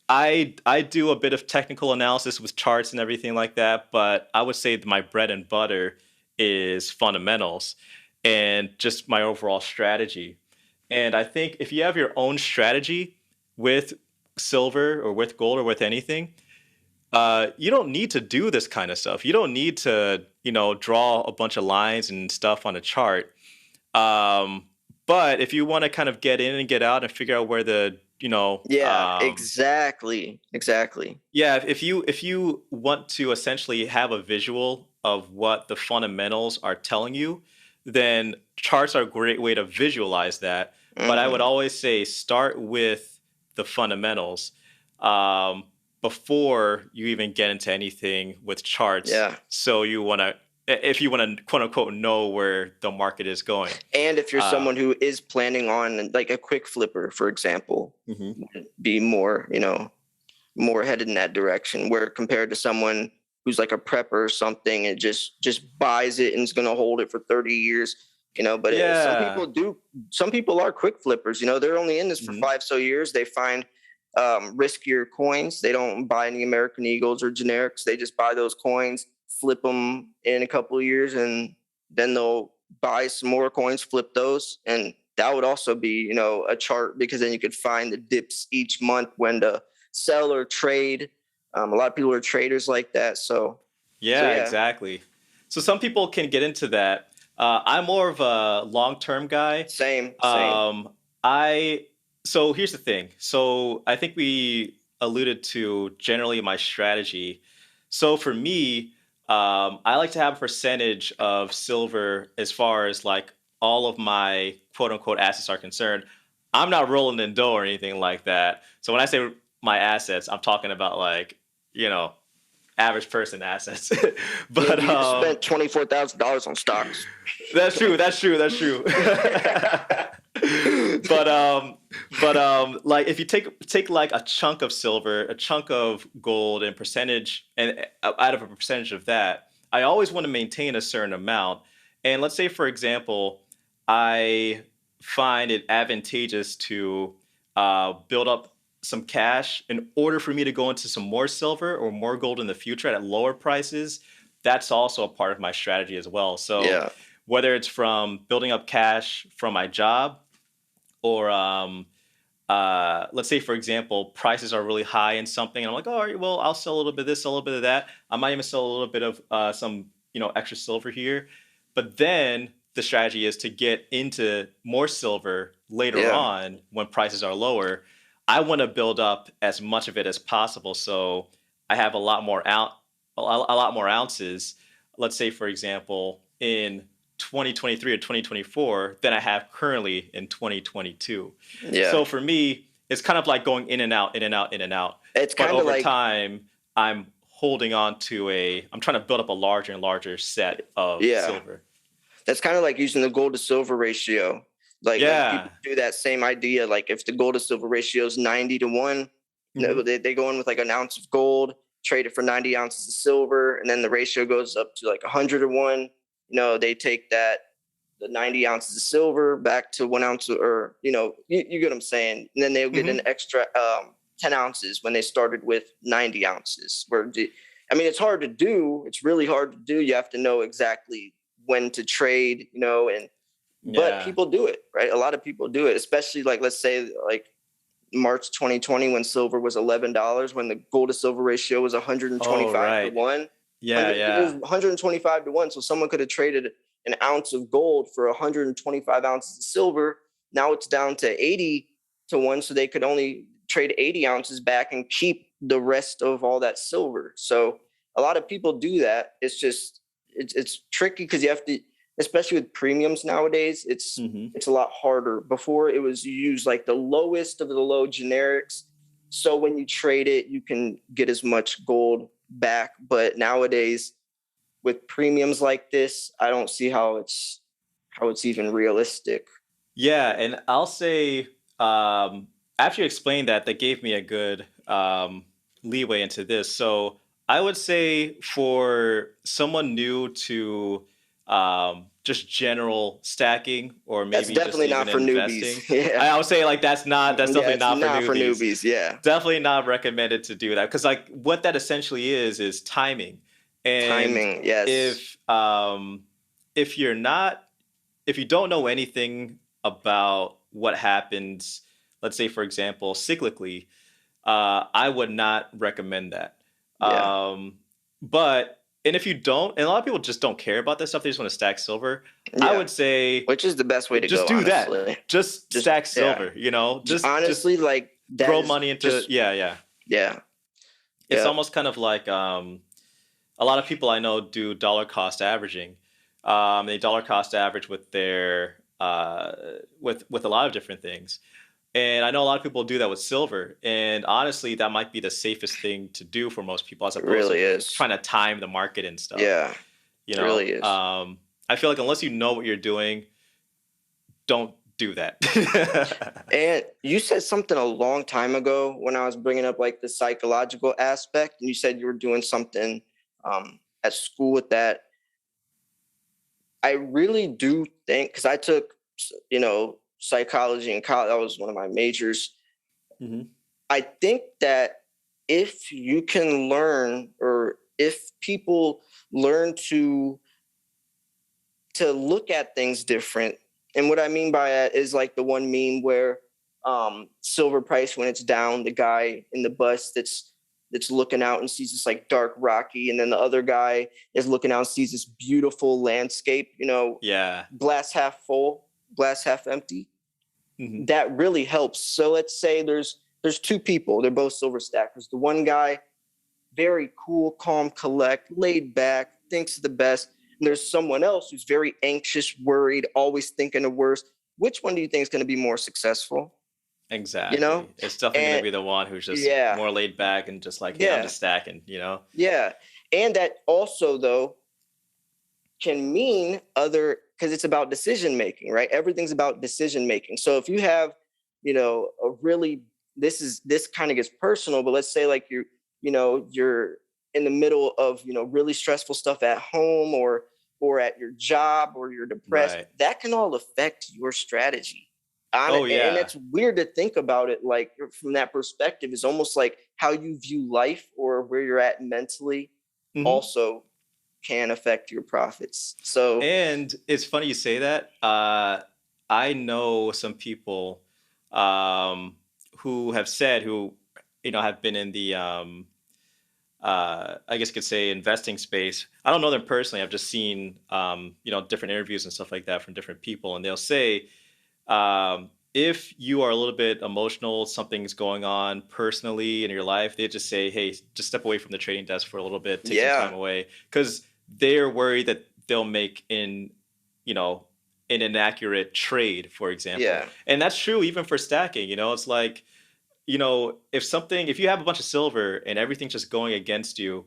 I do a bit of technical analysis with charts and everything like that, but I would say that my bread and butter is fundamentals and just my overall strategy. And I think if you have your own strategy with silver or with gold or with anything, you don't need to do this kind of stuff. You don't need to, draw a bunch of lines and stuff on a chart. Um, but if you want to kind of get in and get out and figure out where the, yeah. Exactly, exactly. yeah, if you want to essentially have a visual of what the fundamentals are telling you, then charts are a great way to visualize that. But I would Hmm. always say start with the fundamentals um, before you even get into anything with charts. Yeah. So if you want to quote unquote know where the market is going. And if you're Uh, someone who is planning on like a quick flipper, for example, mhm. be more, more headed in that direction. Where compared to someone who's like a prepper or something and just buys it and is going to hold it for 30 years, But Yeah. some people are quick flippers. They're only in this for Mhm. 5 years. They find riskier coins. They don't buy any American Eagles or generics. They just buy those coins, flip them in a couple of years, and then they'll buy some more coins, flip those, and that would also be a chart because then you could find the dips each month when to sell or trade. A lot of people are traders like that. So Yeah, yeah, exactly. So some people can get into that. I'm more of a long-term guy. same, same. Um, I so here's the thing. So I think we alluded to generally my strategy. So for me, I like to have a percentage of silver as far as like all of my quote unquote assets are concerned. I'm not rolling in dough or anything like that. So when I say my assets, I'm talking about like, you know, average person assets. I mean, but you just spent $24,000 on stocks. that's true. That's true. That's true. but like if you take like a chunk of silver, a chunk of gold, and percentage, and out of a percentage of that, I always want to maintain a certain amount. And let's say, for example, I find it advantageous to build up some cash in order for me to go into some more silver or more gold in the future at lower prices. That's also a part of my strategy as well. So Yeah, whether it's from building up cash from my job or let's say for example prices are really high in something and I'm like, oh, all right, well, I'll sell a little bit of this, a little bit of that. I might even sell a little bit of some extra silver here, but then the strategy is to get into more silver later yeah. on when prices are lower. I want to build up as much of it as possible so I have a lot more ounces, let's say for example in 2023 or 2024 than I have currently in 2022. Yeah. So for me, it's kind of like going in and out, in and out, in and out. It's But kind of over like, time, I'm trying to build up a larger and larger set of yeah, silver. that's kind of like using the gold to silver ratio. Like people Yeah. do that same idea. Like if the gold to silver ratio is 90 to 1, Hmm. they go in with like an ounce of gold, trade it for 90 ounces of silver, and then the ratio goes up to like 100 to 1. They take the 90 ounces of silver back to 1 ounce, or you get what I'm saying. And then they'll get an Hmm. extra 10 ounces when they started with 90 ounces. I mean, it's hard to do. It's really hard to do. You have to know exactly when to trade, but Yeah. people do it, right? A lot of people do it, especially like, let's say like March 2020 when silver was $11, when the gold to silver ratio was Oh, 125 to right. 1. Yeah, It was yeah. 125 to 1. So someone could have traded an ounce of gold for 125 ounces of silver. Now it's down to 80 to 1. So they could only trade 80 ounces back and keep the rest of all that silver. So a lot of people do that. It's just, it's tricky because you have to, especially with premiums nowadays, Hmm. it's a lot harder. Before it was, you use like the lowest of the low generics. So when you trade it, you can get as much gold back. But nowadays, with premiums like this, I don't see how it's even realistic. Yeah, and I'll say, after you explained that, that gave me a good leeway into this. So I would say for someone new to just general stacking or That's maybe just definitely even not for investing, newbies. Yeah. I would say like that's Yeah, definitely it's not for not for newbies. newbies. Yeah. Definitely not recommended to do that because like what that essentially is timing. And Timing, yes. if um, if you're not if you don't know anything about what happens, let's say for example, cyclically, I would not recommend that. Yeah. Um, but and if you don't, and a lot of people just don't care about this stuff, they just want to stack silver. I Yeah. would say Which is the best way to just go, do that. honestly. Just Just stack yeah. silver. You know, just Honestly, like that throw is money into just yeah. yeah. It's Yep. almost kind of like a lot of people I know do dollar cost averaging. They dollar cost average with their with a lot of different things. And I know a lot of people do that with silver. And honestly, that might be the safest thing to do for most people, as It opposed to really is. trying to time the market and stuff. Yeah. You It know, really is. I feel like unless you know what you're doing, don't do that. And you said something a long time ago when I was bringing up like the psychological aspect, and you said you were doing something at school with that. I really do think, because I took, psychology in college, that was one of my majors. Hmm. I think that if you can learn, or if people learn to look at things different. And what I mean by that is like the one meme where silver price when it's down, the guy in the bus that's looking out and sees this like dark rocky, and then the other guy is looking out and sees this beautiful landscape, Yeah. glass half full, glass half empty. Hmm. That really helps. So let's say there's two people, they're both silver stackers. The one guy, very cool, calm, collect, laid back, thinks the best. And there's someone else who's very anxious, worried, always thinking the worst. Which one do you think is going to be more successful? You know? Exactly. It's definitely going to And be the one who's just yeah, more laid back and just like, hey, I'm yeah, just stacking, you know? yeah. And that also, though, can mean other, because it's about decision making, right? Everything's about decision making. So if you have, a really, this kind of gets personal, but let's say like you're in the middle of, really stressful stuff at home, or at your job, or you're depressed, Right. that can all affect your strategy. Oh, And yeah. it's weird to think about it like from that perspective. It's almost like how you view life or where you're at mentally Hmm. also can affect your profits. So And it's funny you say that. I know some people who have said who have been in the I guess you could say investing space. I don't know them personally. I've just seen different interviews and stuff like that from different people, and they'll say if you are a little bit emotional, something's going on personally in your life, they just say, hey, just step away from the trading desk for a little bit, take some time yeah, away, because they're worried that they'll make you know, an inaccurate trade, for example. yeah, And that's true even for stacking. It's like, if you have a bunch of silver and everything's just going against you,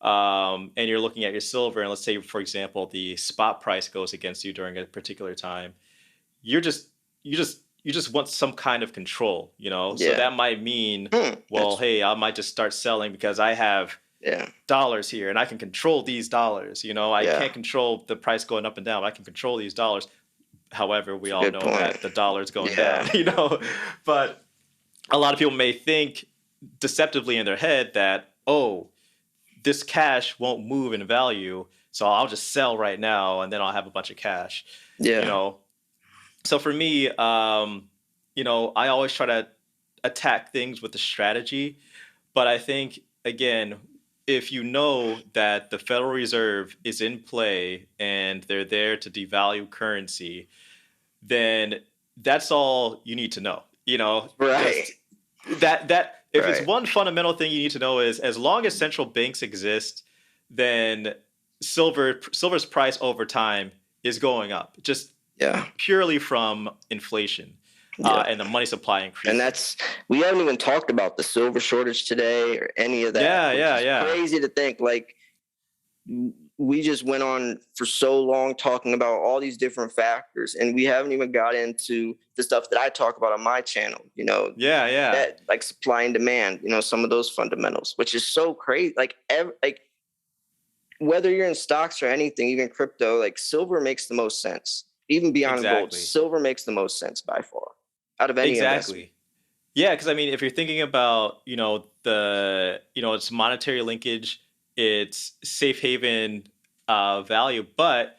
and you're looking at your silver, and let's say, for example, the spot price goes against you during a particular time, you're just you just want some kind of control, so yeah. that might mean, well, That's hey, I might just start selling because I have yeah, dollars here and I can control these dollars. I yeah. can't control the price going up and down, but I can control these dollars. However, we It's a all good know point. that the dollar's going down. Yeah, But a lot of people may think deceptively in their head that, oh, this cash won't move in value, so I'll just sell right now and then I'll have a bunch of cash. you yeah, know so for me, I always try to attack things with the strategy, but I think again, if you know that the Federal Reserve is in play and they're there to devalue currency, then that's all you need to know. Right. Just that if it's Right. one fundamental thing you need to know is as long as central banks exist, then silver's price over time is going up, just Yeah. purely from inflation Yeah. and the money supply And increasing. that's, we haven't even talked about the silver shortage today or any of that, Yeah, which yeah, is yeah. crazy to think. Like, we just went on for so long talking about all these different factors, and we haven't even got into the stuff that I talk about on my channel, Yeah, yeah. that, like, supply and demand, some of those fundamentals, which is so crazy. Like, like, whether you're in stocks or anything, even crypto, like, silver makes the most sense. Even beyond gold, Exactly. silver makes the most sense by far out of any investment. Exactly. Yeah, because I mean, if you're thinking about, it's monetary linkage, it's safe haven value, but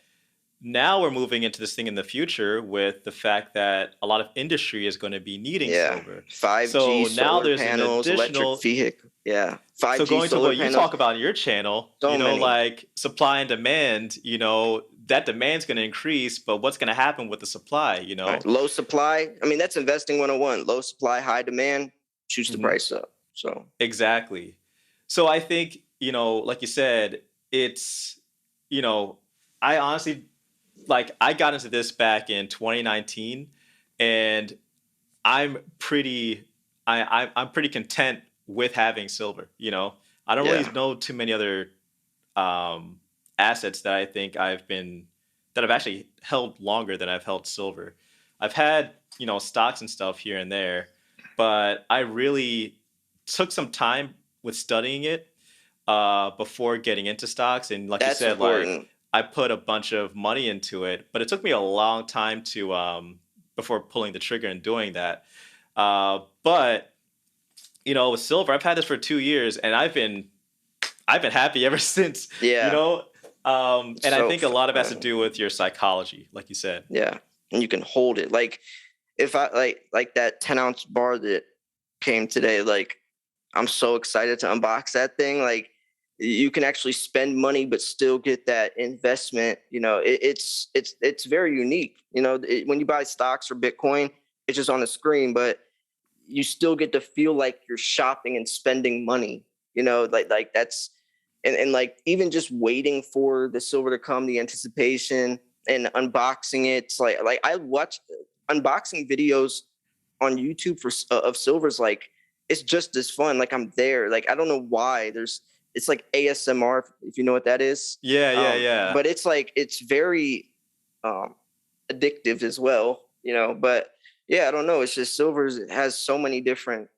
now we're moving into this thing in the future with the fact that a lot of industry is going to be needing Yeah. silver. 5G So now solar there's an panels, electric additional. vehicle. Yeah. So 5G going to solar what you panels. talk about in your channel, So many. like supply and demand, that demand's going to increase, but what's going to happen with the supply? Right. Low supply. I mean, that's investing 101. Low supply, high demand, shoots the Hmm. price up. So, Exactly. So I think, like you said, it's, you know, I honestly, like, I got into this back in 2019, and I'm pretty, I'm pretty content with having silver. I don't really yeah. know too many other um, assets that I think that I've actually held longer than I've held silver. I've had, stocks and stuff here and there, but I really took some time with studying it before getting into stocks. And like you That's said, like important. I put a bunch of money into it, but it took me a long time to before pulling the trigger and doing that. But with silver, I've had this for 2 years, and I've been happy ever since. You Yeah. know, and I So think a lot of it has to fun. do with your psychology, like you said. Yeah. And you can hold it. Like, if I like that 10-ounce bar that came today, like, I'm so excited to unbox that thing. Like, you can actually spend money but still get that investment. It's very unique. When you buy stocks or Bitcoin, it's just on the screen, but you still get to feel like you're shopping and spending money. Like that's, and like, even just waiting for the silver to come, the anticipation and unboxing it. It's like I watch unboxing videos on YouTube for of silvers. Like, it's just as fun. Like, I'm there. Like, I don't know why it's like ASMR, if you know what that is. Yeah, yeah, yeah. But it's like, it's very um, addictive as well. But yeah, I don't know. It's just silvers has so many different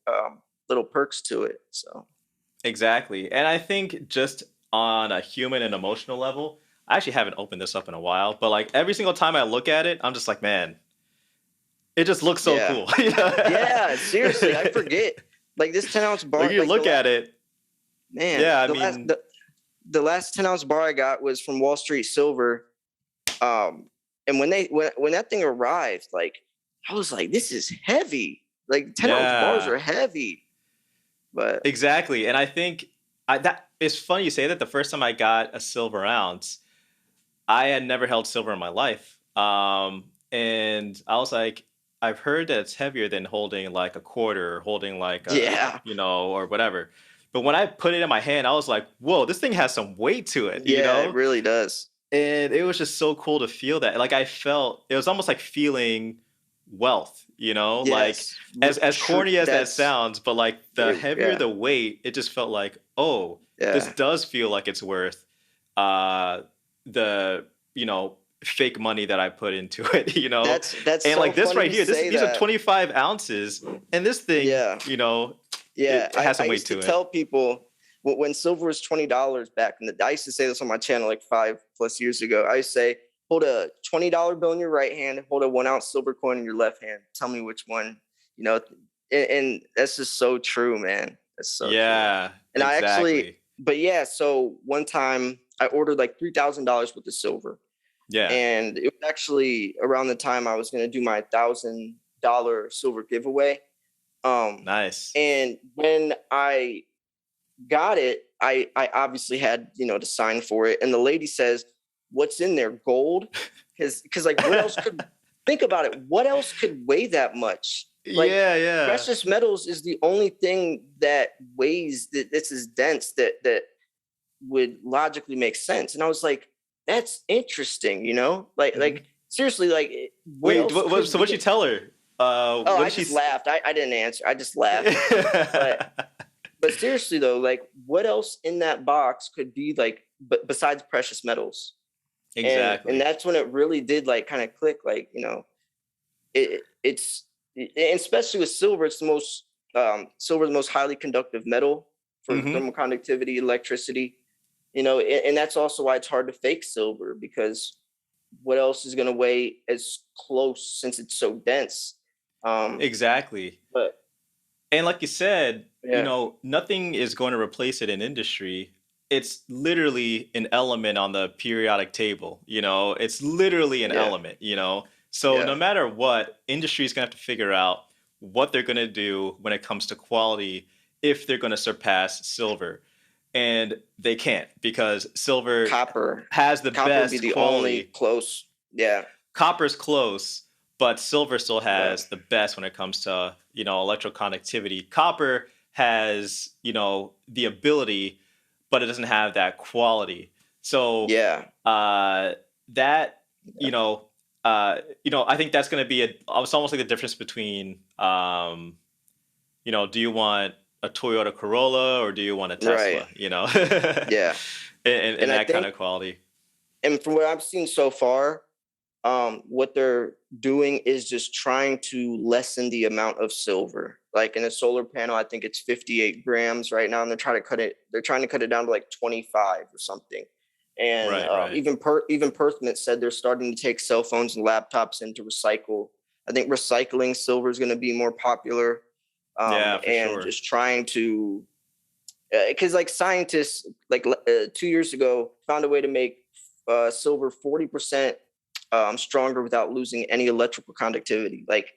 little perks to it. So Exactly. And I think just on a human and emotional level, I actually haven't opened this up in a while, but like every single time I look at it, I'm just like, man, it just looks so yeah, cool. yeah. Seriously, I forget. Like, this 10-ounce Like bar, you like look at it, man, yeah, I mean, the last 10-ounce bar I got was from Wall Street Silver. And when that thing arrived, like, I was like, this is heavy. Like, 10-ounce bars yeah. are heavy. But Exactly. And I think that it's funny you say that. The first time I got a silver ounce, I had never held silver in my life. And I was like, I've heard that it's heavier than holding like a quarter or holding like yeah, or whatever. But when I put it in my hand, I was like, whoa, this thing has some weight to it, yeah, it really does. And it was just so cool to feel that. Like I felt it was almost like feeling wealth. Like Yes, as true. corny as that That's sounds, but like the heavier yeah, the weight, it just felt like, oh, this yeah. does feel like it's worth uh the fake money that I put into it. That's And so like this funny right you here, say these are that. 25 ounces, and this thing, Yeah, yeah. it has I some weight used to to it. tell people, when silver was $20 back in the, I used to say this on my channel like 5+ years ago. I used to say, hold a $20 bill in your right hand, hold a 1-ounce silver coin in your left hand. Tell me which one. You know, and that's just so true, man. That's so true. Yeah, And I actually, exactly. but yeah. So one time I ordered like $3,000 worth of silver, Yeah, and it was actually around the time I was going to do my $1,000 silver giveaway. Um, nice. and when I got it, I obviously had, to sign for it. And the lady says, "What's in there? Gold?" Because like, what else could, think about it? What else could weigh that much? Like, Yeah, yeah. precious metals is the only thing that weighs, that this is dense, that would logically make sense. And I was like, that's interesting, Hmm. seriously, like, what Wait, else so could what'd be? you tell her? Oh, What I did she? just laughed. I didn't answer. I just laughed. But seriously though, like, what else in that box could be like, but besides precious metals? And Exactly. that's when it really did like kind of click. Like, it's and especially with silver, it's the most silver, the most highly conductive metal for Hmm. thermal conductivity, electricity. And that's also why it's hard to fake silver, because what else is going to weigh as close, since it's so dense? Exactly. But And like you said, yeah, nothing is going to replace it in industry. It's literally an element on the periodic table. It's literally an yeah, element. So no yeah, matter what, industry is going to have to figure out what they're going to do when it comes to quality if they're going to surpass silver. And they can't because silver copper. has the Copper would be best the only quality. close. Yeah, Copper's close, but silver still yeah, has the best when it comes to, electroconductivity. Copper has, the ability, but it doesn't have that quality. So yeah, uh, that, you know, I think that's going to be it's almost like the difference between, do you want a Toyota Corolla or do you want a right. Tesla, in, Yeah. in And I that kind think, of quality. and from what I've seen so far, what they're doing is just trying to lessen the amount of silver. Like in a solar panel, I think it's 58 grams right now, and they're trying to cut it down to like 25 or something. And Right, right. even Perthman said they're starting to take cell phones and laptops into recycle. I think recycling silver is going to be more popular, Yeah, for and sure. just trying to, because like scientists like 2 years ago found a way to make silver 40% stronger without losing any electrical conductivity. Like,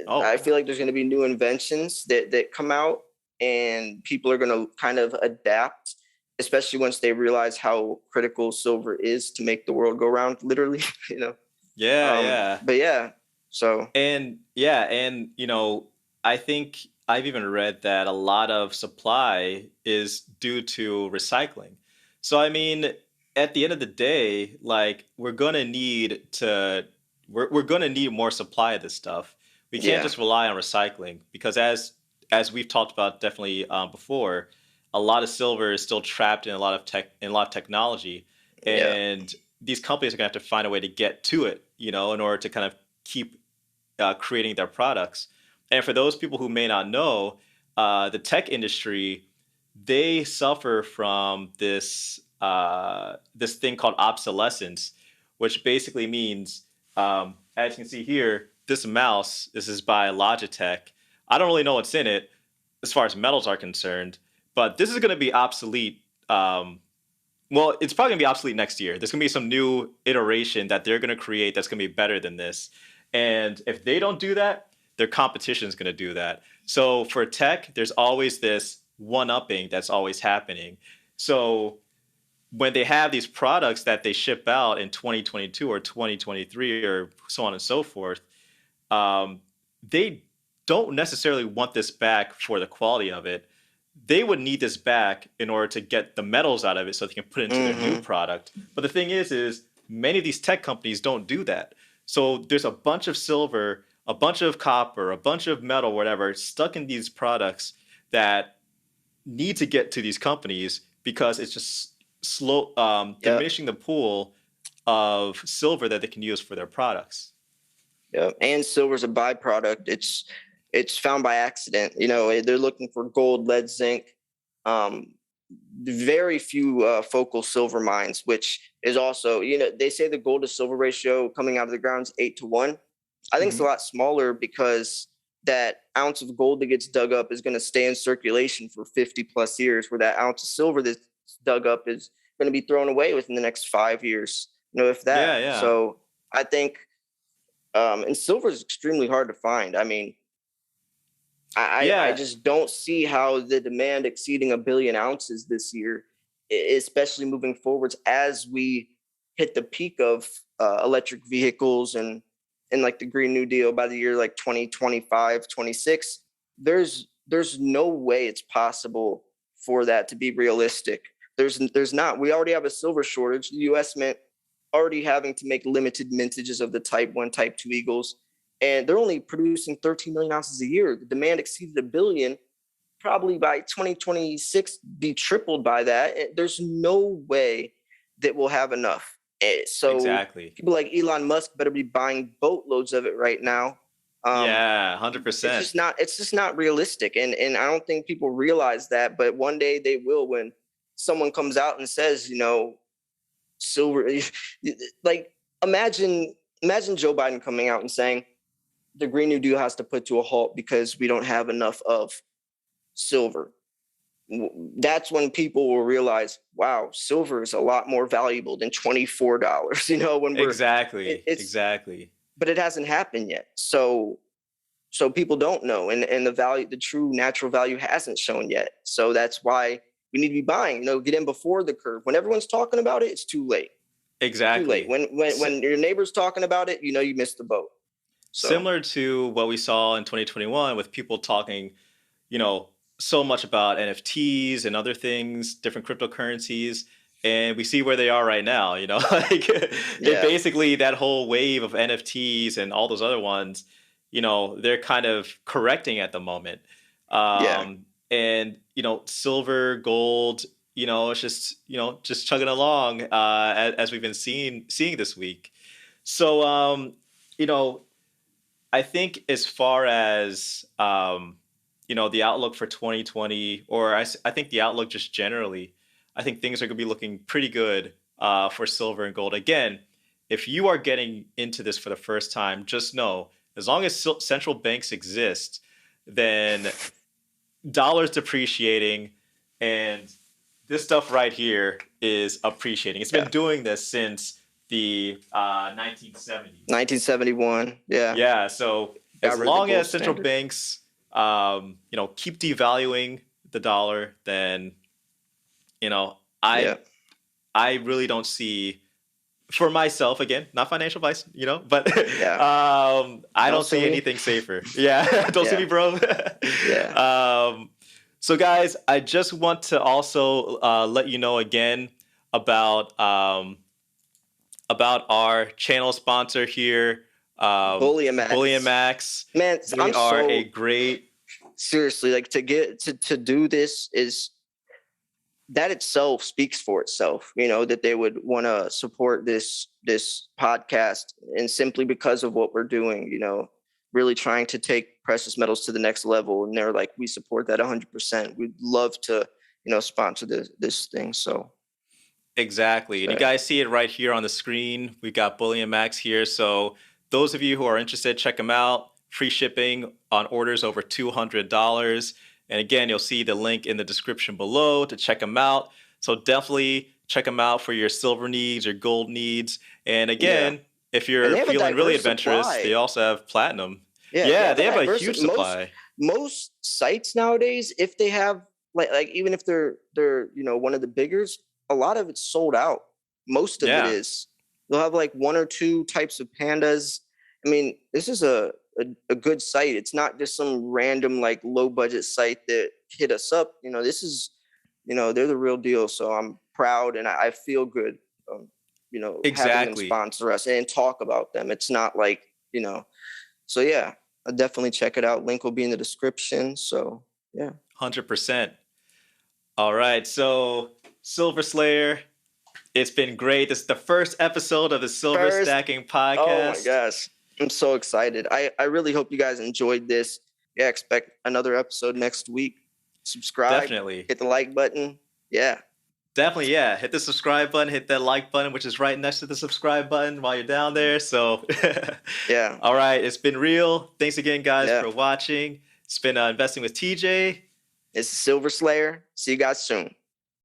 Oh, I feel wow. like there's going to be new inventions that come out, and people are going to kind of adapt, especially once they realize how critical silver is to make the world go round, literally. you know. Yeah, yeah. But yeah, so And yeah, and I think I've even read that a lot of supply is due to recycling. So I mean, at the end of the day, like we're gonna need more supply of this stuff. We can't yeah, just rely on recycling because as we've talked about definitely before, a lot of silver is still trapped in a lot of technology, yeah, and these companies are gonna have to find a way to get to it, in order to kind of keep creating their products. And for those people who may not know, the tech industry, they suffer from this thing called obsolescence, which basically means, as you can see here, this is by Logitech. I don't really know what's in it as far as metals are concerned, but this is going to be obsolete. Well, it's probably gonna be obsolete next year. There's gonna be some new iteration that they're gonna create that's gonna be better than this. And if they don't do that, their competition is gonna do that. So for tech, there's always this one-upping that's always happening. So when they have these products that they ship out in 2022 or 2023 or so on and so forth, um, they don't necessarily want this back for the quality of it. They would need this back in order to get the metals out of it so they can put it into their new mm-hmm, product. But the thing is many of these tech companies don't do that. So there's a bunch of silver, a bunch of copper, a bunch of metal, whatever, stuck in these products that need to get to these companies because it's just slow yeah, diminishing the pool of silver that they can use for their products. yeah. And silver's a byproduct. It's found by accident. They're looking for gold, lead, zinc. Um, Very few focal silver mines, which is also, they say the gold to silver ratio coming out of the ground is 8 to 1. I think it's a Mhm. lot smaller, because that ounce of gold that gets dug up is going to stay in circulation for 50 plus years, where that ounce of silver that's dug up is going to be thrown away within the next 5 years, if that. Yeah, yeah. So I think, and silver is extremely hard to find. I mean, I Yeah, just don't see how the demand exceeding 1 billion ounces this year, especially moving forwards as we hit the peak of electric vehicles and like the Green New Deal by the year like 2025, 26. There's no way it's possible for that to be realistic. There's not. We already have a silver shortage. The U.S. Mint already having to make limited mintages of the Type 1, Type 2 Eagles, and they're only producing 13 million ounces a year. The demand exceeded 1 billion, probably by 2026 be tripled by that. There's no way that we'll have enough. So exactly. people like Elon Musk better be buying boatloads of it right now. Um, Yeah, it's 100%. just not it's just not realistic, and I don't think people realize that. But one day they will, when someone comes out and says, silver, like imagine Joe Biden coming out and saying the Green New Deal has to put to a halt because we don't have enough of silver. That's when people will realize, wow, silver is a lot more valuable than $24. When Exactly. it's, Exactly. but it hasn't happened yet. So people don't know, and the true natural value hasn't shown yet. So that's why we need to be buying. Get in before the curve. When everyone's talking about it, it's too late. Too late. Exactly. When your neighbor's talking about it, you missed the boat. So Similar to what we saw in 2021 with people talking, you know, so much about NFTs and other things, different cryptocurrencies, and we see where they are right now, like it yeah, basically that whole wave of NFTs and all those other ones, they're kind of correcting at the moment. yeah. And silver, gold, it's just chugging along as we've been seeing this week. So you know, I think as far as the outlook for 2020, or I think the outlook just generally, I think things are going to be looking pretty good for silver and gold. Again, if you are getting into this for the first time, just know as long as central banks exist, then dollars depreciating, and this stuff right here is appreciating. It's been Yeah. doing this since the 1970s. 1971. Yeah. Yeah, so Got as rid of the long gold as central standard. banks, keep devaluing the dollar, then you know, I Yeah. I really don't see, for myself, again, not financial advice, but Yeah. I Don't don't sue see me. anything safer. Yeah, don't see me, Yeah. bro. Yeah. um, so, guys, I just want to also let you know again about um, about our channel sponsor here, Bullion Bullion Max. Max. Man, They I'm are a so great. seriously like to do this is that itself speaks for itself, that they would want to support this podcast, and simply because of what we're doing, really trying to take precious metals to the next level. And they're like, we support that 100%. We'd love to, sponsor this thing. Exactly. And you So guys see it right here on the screen. We've got Bullion Max here. So those of you who are interested, check them out. Free shipping on orders over $200. And again, you'll see the link in the description below to check them out. So definitely check them out for your silver needs, your gold needs. And yeah, again, if and you're they have a feeling really diverse adventurous, they supply. also have platinum. Yeah, they Yeah, have a they have a diverse huge most supply. most sites nowadays, if they have like even if they're one of the biggers, a lot of it's sold out. Most of it Yeah. is. They'll have like one or two types of pandas. I mean, this is a good site. It's not just some random like low budget site that hit us up. This is, they're the real deal. So I'm proud, and I feel good, having them Exactly. sponsor us and talk about them. It's not like, so yeah, I'll definitely check it out. Link will be in the description. So yeah. 100%. All right. So, Silver Slayer, it's been great. This is the first episode of the Silver First, Stacking oh my Podcast. gosh. I'm so excited. I really hope you guys enjoyed this. Yeah, expect another episode next week. Subscribe, Definitely. hit the like button. Yeah. Definitely, yeah. Hit the subscribe button, hit that like button, which is right next to the subscribe button while you're down there. So, Yeah. all right. It's been real. Thanks again, guys, Yeah. for watching. It's been Investing with TJ. It's Silver Slayer. See you guys soon.